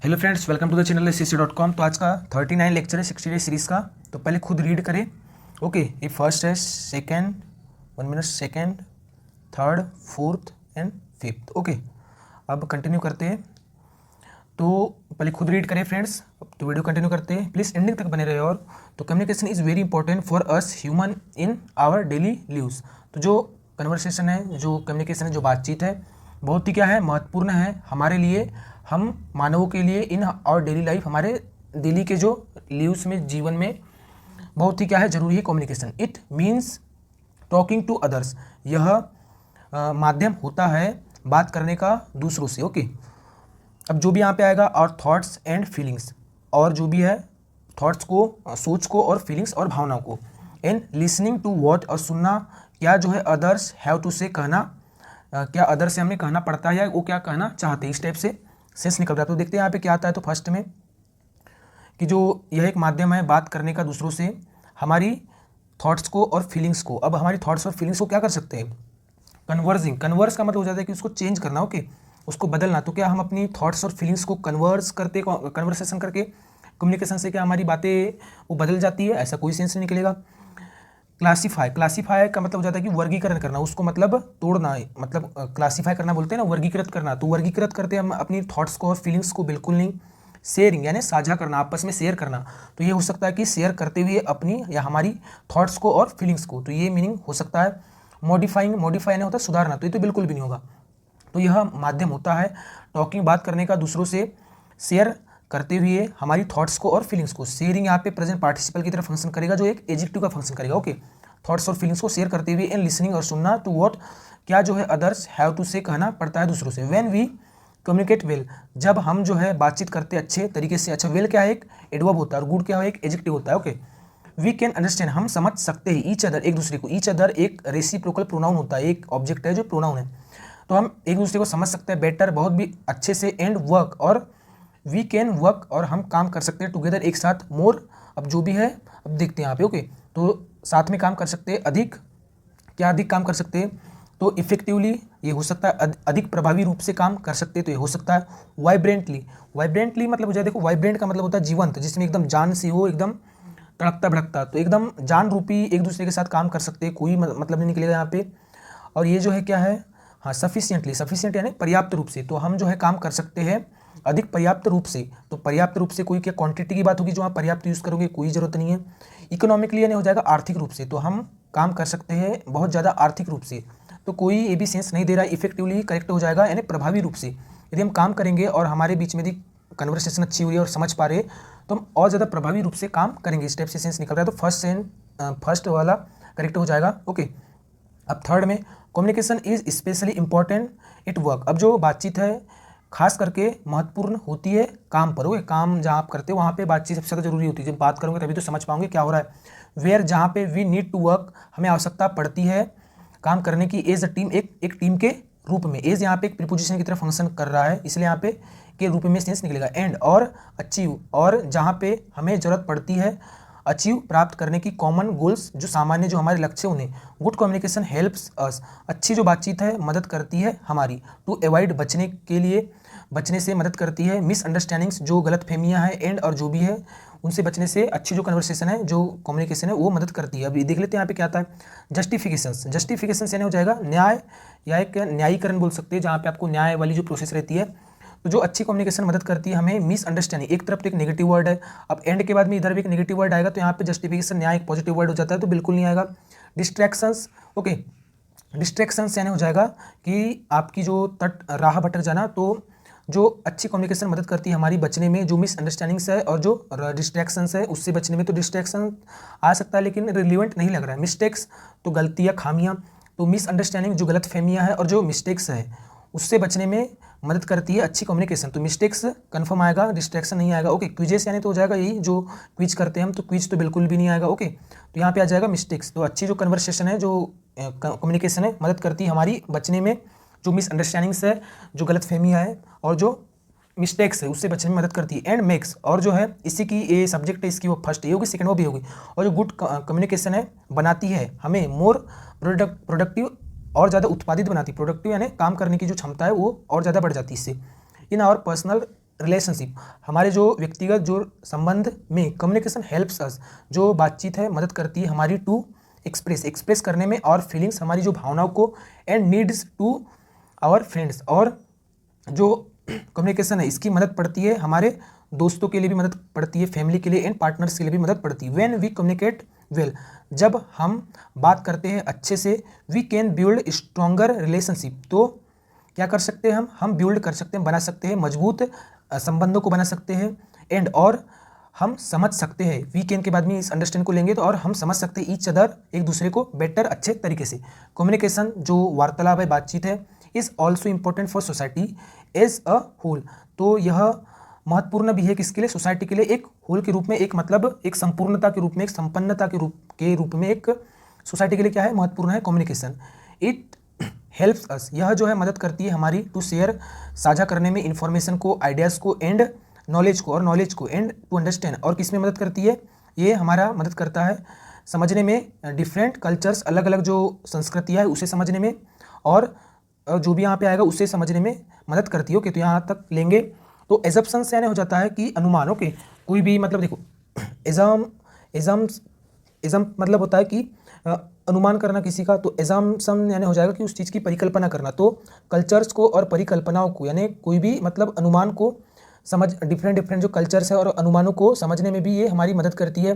Hello friends, welcome to the channel cc.com। तो आज का 39 लेक्चर है 60 डे सीरीज़ का। तो पहले खुद रीड करें। ओके, ये फर्स्ट है, second, 1 minute, second, third, fourth and fifth. Okay, अब कंटिन्यू करते हैं। तो पहले खुद रीड करें फ्रेंड्स। तो वीडियो कंटिन्यू करते हैं, प्लीज़ एंडिंग तक बने रहे। और तो communication is very important for us human in our daily lives. तो जो कन्वर्सेशन है, जो कम्युनिकेशन है, जो बातचीत है, बहुत ही क्या है, महत्वपूर्ण है हमारे लिए, हम मानवों के लिए। इन और डेली लाइफ, हमारे डेली के जो लिव्स में, जीवन में बहुत ही क्या है, जरूरी है communication. It means talking to others. यह माध्यम होता है बात करने का दूसरों से। ओके, अब जो भी यहाँ पे आएगा, और थॉट्स एंड फीलिंग्स, और जो भी है थॉट्स को, सोच को, और फीलिंग्स और भावनाओं को। एंड लिसनिंग टू वॉट, और सुनना क्या जो है अदर्स हैव टू से, कहना क्या अदर से हमें कहना पड़ता है या वो क्या कहना चाहते हैं, इस टाइप से सेंस निकल रहा है। तो देखते हैं यहाँ पे क्या आता है। तो फर्स्ट में कि जो यह एक माध्यम है बात करने का दूसरों से, हमारी थॉट्स को और फीलिंग्स को। अब हमारी थॉट्स और फीलिंग्स को क्या कर सकते हैं, कन्वर्जिंग। कन्वर्स का मतलब हो जाता है कि उसको चेंज करना। ओके, उसको बदलना। तो क्या हम अपनी थॉट्स और फीलिंग्स को कन्वर्स करते, कन्वर्सेशन करके, कम्युनिकेशन से क्या हमारी बातें वो बदल जाती है? ऐसा कोई सेंस नहीं निकलेगा। क्लासीफाई, क्लासीफाई का मतलब हो जाता है कि वर्गीकरण करना, उसको मतलब तोड़ना है, मतलब क्लासीफाई करना बोलते हैं ना, वर्गीकृत करना। तो वर्गीकृत करते हैं हम अपनी थॉट्स को और फीलिंग्स को, बिल्कुल नहीं। शेयरिंग यानी साझा करना, आपस में शेयर करना। तो ये हो सकता है कि शेयर करते हुए अपनी या हमारी थॉट्स को और फीलिंग्स को, तो ये मीनिंग हो सकता है। मॉडिफाइंग, मॉडिफाई नहीं होता सुधारना, तो ये तो बिल्कुल भी नहीं होगा। तो यह माध्यम होता है टॉकिंग, बात करने का दूसरों से, शेयर करते हुए हमारी थॉट्स को और फीलिंग्स को। शेयरिंग यहाँ पे प्रेजेंट पार्टिसिपल की तरह फंक्शन करेगा, जो एक एडजेक्टिव का फंक्शन करेगा। ओके, थॉट्स और फीलिंग्स को शेयर करते हुए, एंड लिसनिंग, और सुनना, टू व्हाट, क्या जो है अदर्स हैव टू से, कहना पड़ता है दूसरों से। व्हेन वी कम्युनिकेट वेल, जब हम जो है बातचीत करते अच्छे तरीके से। अच्छा, वेल क्या है, एक एडवर्ब होता है, और गुड क्या है, एक एडजेक्टिव होता है। ओके, वी कैन अंडरस्टैंड, हम समझ सकते हैं, ईच अदर, एक दूसरे को। ईच अदर एक रेसिप्रोकल प्रोनाउन होता है, एक ऑब्जेक्ट है जो प्रोनाउन है। तो हम एक दूसरे को समझ सकते हैं बेटर, बहुत भी अच्छे से। एंड वर्क, और वी कैन वर्क, और हम काम कर सकते हैं टुगेदर, एक साथ। मोर, अब जो भी है, अब देखते हैं यहाँ पे। ओके, तो साथ में काम कर सकते हैं, अधिक, क्या अधिक काम कर सकते हैं, तो इफेक्टिवली, ये हो सकता है। अधिक प्रभावी रूप से काम कर सकते हैं, तो ये हो सकता है। वाइब्रेंटली, वाइब्रेंटली मतलब हो जाए, देखो वाइब्रेंट का मतलब होता है जीवंत, जिसमें एकदम जान सी हो, एकदम तड़कता भड़कता। तो एकदम जान रूपी एक दूसरे के साथ काम कर सकते हैं, कोई मतलब नहीं निकलेगा यहाँ पे। और ये जो है क्या है, हाँ, सफिशिएंटली, सफिशिएंट यानी पर्याप्त रूप से। तो हम जो है काम कर सकते हैं अधिक पर्याप्त रूप से। तो पर्याप्त रूप से कोई क्या क्वांटिटी की बात होगी, जो आप पर्याप्त यूज़ करोगे, कोई ज़रूरत नहीं है। इकोनॉमिकली यानी हो जाएगा आर्थिक रूप से, तो हम काम कर सकते हैं बहुत ज़्यादा आर्थिक रूप से। तो कोई ये भी सेंस नहीं दे रहा है। इफेक्टिवली करेक्ट हो जाएगा, यानी प्रभावी रूप से। यदि हम काम करेंगे और हमारे बीच में यदि कन्वर्सेशन अच्छी हुई है और समझ पा रहे हैं, तो हम और ज़्यादा प्रभावी रूप से काम करेंगे। इस टाइप से सेंस निकल रहा है। तो फर्स्ट वाला करेक्ट हो जाएगा। ओके, अब थर्ड में, communication is specially important at work. अब जो बातचीत है खास करके महत्वपूर्ण होती है काम पर। ओके, काम जहाँ आप करते हो वहाँ पे बातचीत सबसे ज़्यादा जरूरी होती है। जब बात करोगे तभी तो समझ पाओगे क्या हो रहा है। वेयर, जहाँ पे वी नीड टू वर्क, हमें आवश्यकता पड़ती है काम करने की। एज अ टीम, एक टीम के रूप में। एज यहाँ पे एक प्रीपोजिशन की तरह फंक्शन कर रहा है, इसलिए यहाँ पे के रूप में सेंस निकलेगा। एंड, और अचीव, और जहाँ पे हमें ज़रूरत पड़ती है अचीव, प्राप्त करने की। कॉमन गोल्स, जो सामान्य जो हमारे लक्ष्य, उन्हें। गुड कम्युनिकेशन हेल्प्स अस, अच्छी जो बातचीत है मदद करती है हमारी। टू अवॉइड, बचने के लिए, बचने से मदद करती है। मिसअंडरस्टैंडिंग्स, जो गलतफहमियां हैं। एंड, और जो भी है उनसे बचने से अच्छी जो कन्वर्सेशन है, जो कम्युनिकेशन है, वो मदद करती है। अभी देख लेते हैं यहाँ पे क्या आता है। जस्टिफिकेशंस, जस्टिफिकेशन यानी हो जाएगा न्याय, या एक न्यायीकरण बोल सकते हैं, जहाँ पे आपको न्याय वाली जो प्रोसेस रहती है। तो जो अच्छी कम्युनिकेशन मदद करती है हमें। मिसअंडरस्टैंडिंग, एक तरफ तो एक नेगेटिव वर्ड है, अब एंड के बाद में इधर भी एक नेगेटिव वर्ड आएगा, तो यहाँ पे जस्टिफिकेशन, न्याय, एक पॉजिटिव वर्ड हो जाता है, तो बिल्कुल नहीं आएगा। डिस्ट्रैक्शंस, ओके, डिस्ट्रैक्शंस यानी हो जाएगा कि आपकी जो राह भटक जाना। तो जो अच्छी कम्युनिकेशन मदद करती है हमारी बचने में, जो मिसअंडरस्टैंडिंग्स है और जो डिस्ट्रैक्शंस है उससे बचने में। तो डिस्ट्रैक्शन आ सकता है लेकिन रिलीवेंट नहीं लग रहा है। मिस्टेक्स, तो गलतियाँ, खामियाँ। तो मिसअंडरस्टैंडिंग, जो गलत फहमियाँ है, और जो मिस्टेक्स है उससे बचने में मदद करती है अच्छी कम्युनिकेशन। तो मिस्टेक्स कन्फर्म आएगा, डिस्ट्रैक्शन नहीं आएगा। ओके, क्विजेस यानी तो हो जाएगा यही जो क्विज करते हैं हम, तो क्विज तो बिल्कुल भी नहीं आएगा। ओके, तो यहाँ पे आ जाएगा मिस्टेक्स। तो अच्छी जो कन्वर्सेशन है, जो कम्युनिकेशन है, मदद करती है हमारी बचने में। जो मिसअंडरस्टैंडिंग्स है, जो गलतफहमियाँ है, और जो मिस्टेक्स है उससे बचने में मदद करती है। एंड मेक्स, और जो है इसी की ये सब्जेक्ट है, इसकी वो फर्स्ट ये होगी, सेकंड वो भी होगी। और जो गुड कम्युनिकेशन है बनाती है हमें मोर प्रोडक्टिव, और ज़्यादा उत्पादित बनाती है। प्रोडक्टिव यानी काम करने की जो क्षमता है वो और ज़्यादा बढ़ जाती है इससे। इन आवर पर्सनल रिलेशनशिप, हमारे जो व्यक्तिगत जो संबंध में कम्युनिकेशन हेल्प्स अस, जो बातचीत है मदद करती है हमारी टू एक्सप्रेस करने में और फीलिंग्स, हमारी जो भावनाओं को, and needs to our friends, और जो कम्युनिकेशन है इसकी मदद पड़ती है हमारे दोस्तों के लिए भी मदद पड़ती है, फैमिली के लिए एंड पार्टनर्स के लिए भी मदद पड़ती है। व्हेन वी कम्युनिकेट वेल, जब हम बात करते हैं अच्छे से, we can build stronger relationship, तो क्या कर सकते हैं हम बिल्ड कर सकते हैं, बना सकते हैं, मजबूत संबंधों को बना सकते हैं, एंड और हम समझ सकते हैं, वी कैन के बाद में इस अंडरस्टैंड को लेंगे तो, और हम समझ सकते हैं ईच अदर, एक दूसरे को बेटर, अच्छे तरीके से। कम्युनिकेशन जो वार्तालाप है, बातचीत है, is also important for society as a whole, तो यह महत्वपूर्ण भी है किसके लिए, सोसाइटी के लिए, एक होल के रूप में, एक मतलब एक संपूर्णता के रूप में, एक संपन्नता के रूप में एक सोसाइटी के लिए क्या है, महत्वपूर्ण है कम्युनिकेशन। इट हेल्प्स अस, यह जो है मदद करती है हमारी टू शेयर, साझा करने में, इन्फॉर्मेशन को, आइडियाज़ को, एंड नॉलेज को, और नॉलेज को, एंड टू अंडरस्टैंड, और किस में मदद करती है, ये हमारा मदद करता है समझने में, डिफरेंट कल्चर्स, अलग अलग जो संस्कृतियाँ है उसे समझने में, और जो भी यहाँ पे आएगा उसे समझने में मदद करती है। ओके, तो यहाँ तक लेंगे तो एजप्शन से यानी हो जाता है कि अनुमान। ओके, कोई भी मतलब देखो एजम मतलब होता है कि अनुमान करना किसी का, तो एजम्पशन यानी हो जाएगा कि उस चीज़ की परिकल्पना करना। तो कल्चर्स को और परिकल्पनाओं को, यानी कोई भी मतलब अनुमान को समझ, डिफरेंट जो कल्चर्स है और अनुमानों को समझने में भी ये हमारी मदद करती है।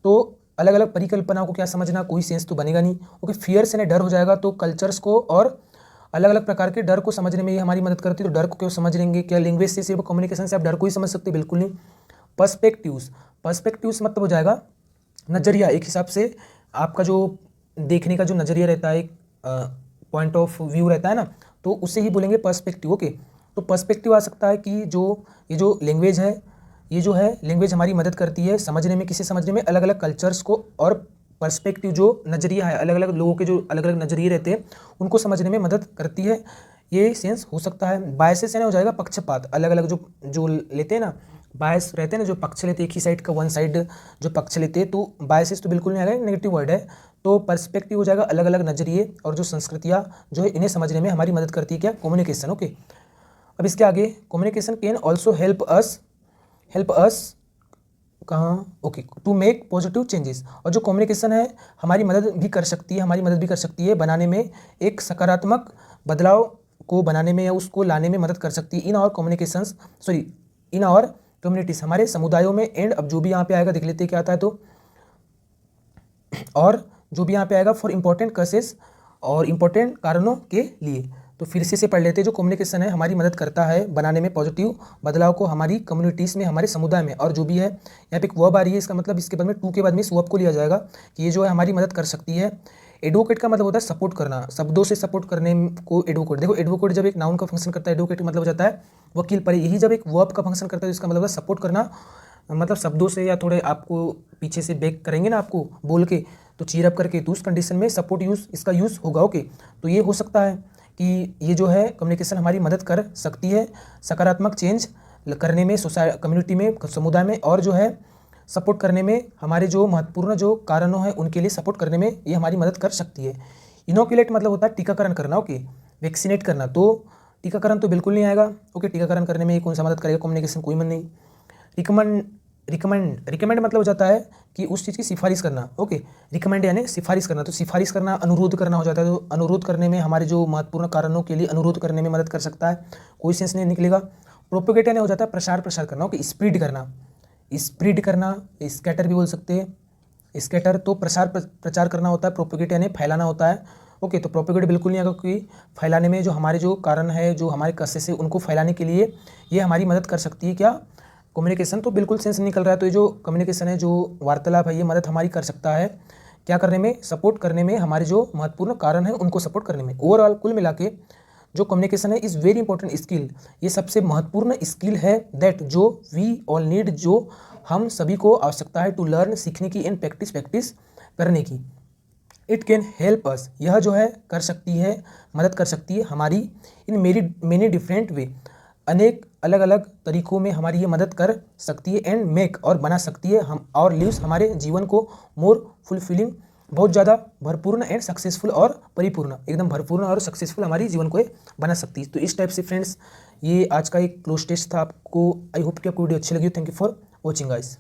तो अलग अलग परिकल्पनाओं को क्या समझना, कोई सेंस तो बनेगा नहीं। ओके, फियर से डर हो जाएगा, तो कल्चर्स को और अलग अलग प्रकार के डर को समझने में ये हमारी मदद करती है। तो डर को क्यों समझ लेंगे, क्या लैंग्वेज से सिर्फ कम्युनिकेशन से आप डर को ही समझ सकते, बिल्कुल नहीं। पर्सपेक्टिव्स मतलब हो जाएगा नज़रिया, एक हिसाब से आपका जो देखने का जो नज़रिया रहता है, एक पॉइंट ऑफ व्यू रहता है ना, तो उससे ही बोलेंगे पर्सपेक्टिव। ओके, तो पर्सपेक्टिव आ सकता है कि ये जो लैंग्वेज है, ये जो है लैंग्वेज हमारी मदद करती है समझने में, किसे समझने में, अलग अलग कल्चर्स को, और पर्सपेक्टिव जो नज़रिया है, अलग अलग लोगों के जो अलग अलग नज़रिए रहते हैं उनको समझने में मदद करती है। ये सेंस हो सकता है। बायसेस यानी हो जाएगा पक्षपात, अलग अलग जो लेते हैं ना, बायस रहते हैं ना, जो पक्ष लेते हैं, एक ही साइड का, वन साइड जो पक्ष लेते हैं, तो बायसेस तो बिल्कुल नहीं आएगा, नेगेटिव वर्ड है। तो पर्सपेक्टिव हो जाएगा अलग अलग नज़रिए और जो संस्कृतियाँ जो है इन्हें समझने में हमारी मदद करती है क्या, कम्युनिकेशन। ओके, अब इसके आगे communication can also help us कहाँ, okay, to make positive changes, और जो कम्युनिकेशन है हमारी मदद भी कर सकती है बनाने में, एक सकारात्मक बदलाव को बनाने में या उसको लाने में मदद कर सकती है इन आवर कम्युनिटीज़, हमारे समुदायों में। एंड अब जो भी यहाँ पे आएगा देख लेते हैं क्या आता है, तो और जो भी यहाँ पे आएगा फॉर इम्पोर्टेंट केसेस, और इम्पोर्टेंट कारणों के लिए। तो फिर से पढ़ लेते हैं, जो कम्युनिकेशन है हमारी मदद करता है बनाने में पॉजिटिव बदलाव को हमारी कम्युनिटीज़ में, हमारे समुदाय में। और जो भी है यहाँ पे एक वर्ब आ रही है, इसका मतलब इसके बाद में टू के बाद में इस वर्ब को लिया जाएगा कि ये जो है हमारी मदद कर सकती है। एडवोकेट का मतलब होता है सपोर्ट करना, शब्दों से सपोर्ट करने को एडवोकेट। देखो, एडवोकेट जब एक नाउन का फंक्शन करता है, एडवोकेट मतलब हो जाता है वकील, पर यही जब एक वर्ब का फंक्शन करता है तो इसका मतलब है सपोर्ट करना, मतलब शब्दों से या थोड़े आपको पीछे से बैक करेंगे ना आपको बोल के, तो चीयर अप करके, तो उस कंडीशन में सपोर्ट इसका यूज़ होगा। ओके, तो ये हो सकता है कि ये जो है कम्युनिकेशन हमारी मदद कर सकती है सकारात्मक चेंज करने में, कम्युनिटी में, समुदाय में, और जो है सपोर्ट करने में, हमारे जो महत्वपूर्ण जो कारणों हैं उनके लिए सपोर्ट करने में ये हमारी मदद कर सकती है। इनोकुलेट मतलब होता है टीकाकरण करना। ओके, वैक्सीनेट करना, तो टीकाकरण तो बिल्कुल नहीं आएगा। ओके, टीकाकरण करने में ये कौन सा मदद करेगा, कम्युनिकेशन कोई मन नहीं। रिकमेंड मतलब हो जाता है कि उस चीज़ की सिफारिश करना। ओके, रिकमेंड यानी सिफारिश करना, तो सिफारिश करना अनुरोध करना हो जाता है। तो अनुरोध करने में, हमारे जो महत्वपूर्ण कारणों के लिए अनुरोध करने में मदद कर सकता है, कोई सेंस नहीं निकलेगा। प्रोपेगेट यानी हो जाता है प्रसार करना। ओके, स्प्रेड करना, स्कैटर भी बोल सकते हैं। स्कैटर तो प्रचार करना होता है, प्रोपेगेट यानी फैलाना होता है। ओके, तो प्रोपेगेट बिल्कुल नहीं आएगा, क्योंकि फैलाने में जो हमारे जो कारण है, जो हमारे कष्ट से उनको फैलाने के लिए ये हमारी मदद कर सकती है क्या, कम्युनिकेशन। तो बिल्कुल सेंस निकल रहा है। तो ये जो कम्युनिकेशन है, जो वार्तालाप है, ये मदद हमारी कर सकता है क्या करने में, सपोर्ट करने में, हमारे जो महत्वपूर्ण कारण है उनको सपोर्ट करने में। ओवरऑल कुल मिला के जो कम्युनिकेशन है इज़ वेरी इंपॉर्टेंट स्किल, ये सबसे महत्वपूर्ण स्किल है दैट जो वी ऑल नीड, जो हम सभी को आवश्यकता है टू लर्न, सीखने की, एंड प्रैक्टिस करने की। इट कैन हेल्प अस, यह जो है कर सकती है, मदद कर सकती है हमारी, इन मेनी डिफरेंट वे, अनेक अलग अलग तरीकों में हमारी ये मदद कर सकती है। एंड मेक और बना सकती है हम, और लिव्स हमारे जीवन को मोर फुलफिलिंग, बहुत ज़्यादा भरपूर्ण एंड सक्सेसफुल, और परिपूर्ण, एकदम भरपूर्ण और सक्सेसफुल हमारी जीवन को बना सकती है। तो इस टाइप से फ्रेंड्स ये आज का एक क्लोज टेस्ट था। आपको आई होप कि आपको वीडियो अच्छी लगी हो। Thank you for watching guys.